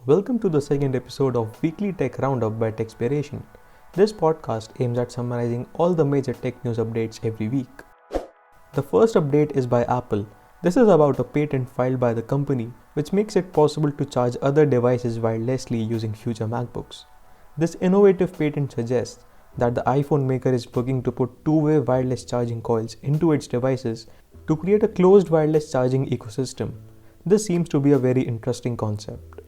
Welcome to the second episode of Weekly Tech Roundup by Techspiration. This podcast aims at summarizing all the major tech news updates every week. The first update is by Apple. This is about a patent filed by the company which makes it possible to charge other devices wirelessly using future MacBooks. This innovative patent suggests that the iPhone maker is looking to put two-way wireless charging coils into its devices to create a closed wireless charging ecosystem. This seems to be a very interesting concept.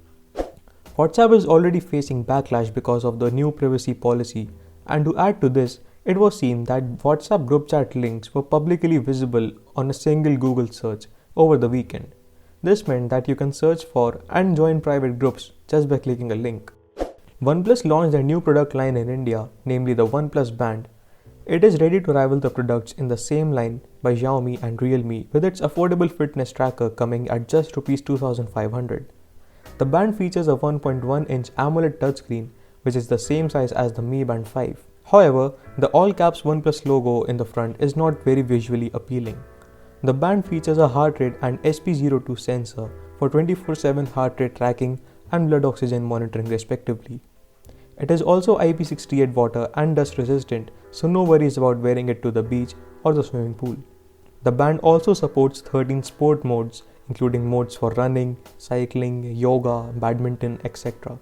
WhatsApp is already facing backlash because of the new privacy policy, and to add to this, it was seen that WhatsApp group chat links were publicly visible on a single Google search over the weekend. This meant that you can search for and join private groups just by clicking a link. OnePlus launched a new product line in India, namely the OnePlus Band. It is ready to rival the products in the same line by Xiaomi and Realme, with its affordable fitness tracker coming at just Rs 2500. The band features a 1.1-inch AMOLED touchscreen, which is the same size as the Mi Band 5. However, the all-caps OnePlus logo in the front is not very visually appealing. The band features a heart rate and SP02 sensor for 24/7 heart rate tracking and blood oxygen monitoring respectively. It is also IP68 water and dust resistant, so no worries about wearing it to the beach or the swimming pool. The band also supports 13 sport modes, including modes for running, cycling, yoga, badminton, etc.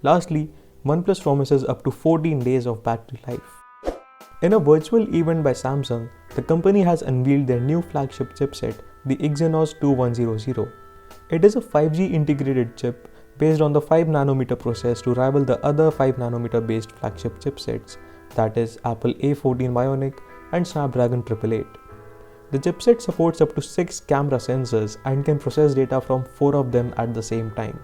Lastly, OnePlus promises up to 14 days of battery life. In a virtual event by Samsung, the company has unveiled their new flagship chipset, the Exynos 2100. It is a 5G integrated chip based on the 5nm process to rival the other 5nm based flagship chipsets, that is Apple A14 Bionic and Snapdragon 888. The chipset supports up to 6 camera sensors and can process data from 4 of them at the same time.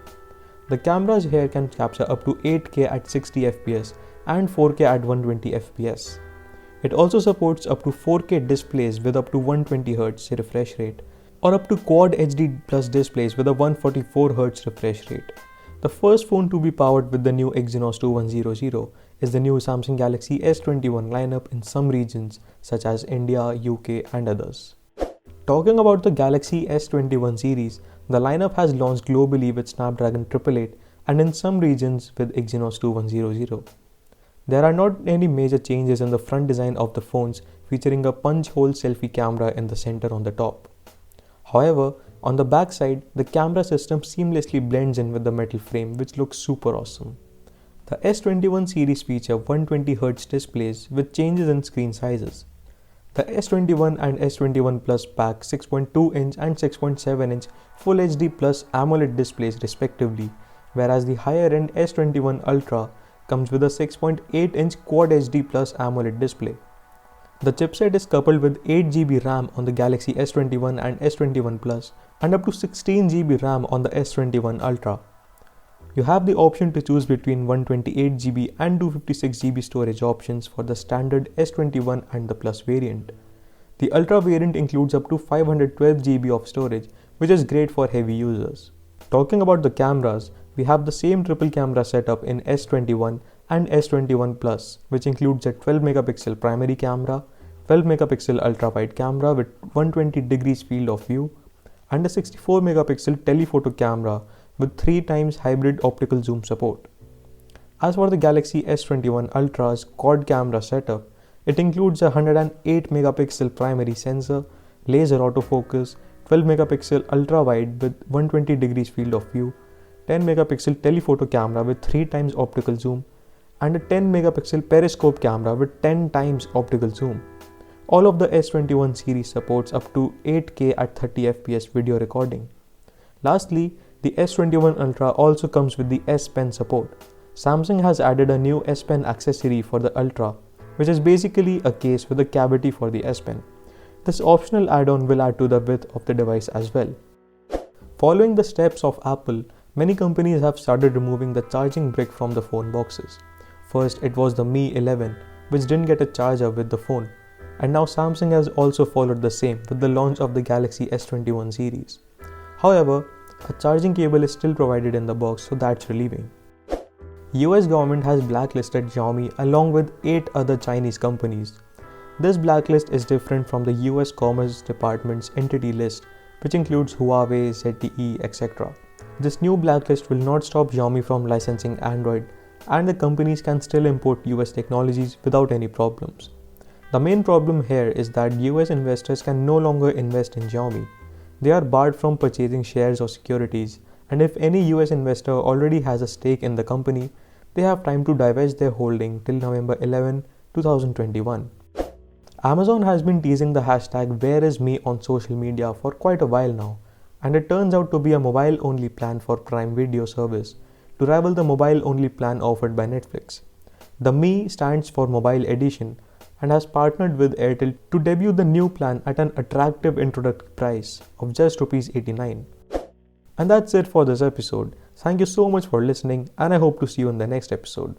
The cameras here can capture up to 8K at 60 fps and 4K at 120 fps. It also supports up to 4K displays with up to 120Hz refresh rate, or up to Quad HD Plus displays with a 144Hz refresh rate. The first phone to be powered with the new Exynos 2100 is the new Samsung Galaxy S21 lineup in some regions such as India, UK and others. Talking about the Galaxy S21 series, the lineup has launched globally with Snapdragon 888 and in some regions with Exynos 2100. There are not any major changes in the front design of the phones, featuring a punch-hole selfie camera in the center on the top. However, on the back side, the camera system seamlessly blends in with the metal frame, which looks super awesome. The S21 series feature 120Hz displays with changes in screen sizes. The S21 and S21 Plus pack 6.2-inch and 6.7-inch Full HD Plus AMOLED displays respectively, whereas the higher-end S21 Ultra comes with a 6.8-inch Quad HD Plus AMOLED display. The chipset is coupled with 8GB RAM on the Galaxy S21 and S21 Plus and up to 16GB RAM on the S21 Ultra. You have the option to choose between 128GB and 256GB storage options for the standard S21 and the Plus variant. The Ultra variant includes up to 512GB of storage, which is great for heavy users. Talking about the cameras, we have the same triple camera setup in S21 and S21 Plus, which includes a 12MP primary camera, 12MP ultra-wide camera with 120 degrees field of view, and a 64MP telephoto camera with 3 times hybrid optical zoom support. As for the Galaxy S21 Ultra's quad camera setup, it includes a 108MP primary sensor, laser autofocus, 12MP ultra-wide with 120 degrees field of view, 10MP telephoto camera with 3 times optical zoom, and a 10MP periscope camera with 10 times optical zoom. All of the S21 series supports up to 8K at 30 fps video recording. Lastly, the S21 Ultra also comes with the S Pen support. Samsung has added a new S Pen accessory for the Ultra, which is basically a case with a cavity for the S Pen. This optional add-on will add to the width of the device as well. Following the steps of Apple, many companies have started removing the charging brick from the phone boxes. First, it was the Mi 11, which didn't get a charger with the phone, and now Samsung has also followed the same with the launch of the Galaxy S21 series. However, a charging cable is still provided in the box, so that's relieving. US government has blacklisted Xiaomi along with 8 other Chinese companies. This blacklist is different from the US Commerce Department's entity list, which includes Huawei, ZTE, etc. This new blacklist will not stop Xiaomi from licensing Android, and the companies can still import US technologies without any problems. The main problem here is that US investors can no longer invest in Xiaomi. They are barred from purchasing shares or securities, and if any US investor already has a stake in the company, they have time to divest their holding till November 11, 2021. Amazon has been teasing the hashtag #WhereIsMe on social media for quite a while now, and it turns out to be a mobile-only plan for Prime Video service to rival the mobile-only plan offered by Netflix. The Me stands for Mobile Edition and has partnered with Airtel to debut the new plan at an attractive introductory price of just ₹89. And that's it for this episode. Thank you so much for listening, and I hope to see you in the next episode.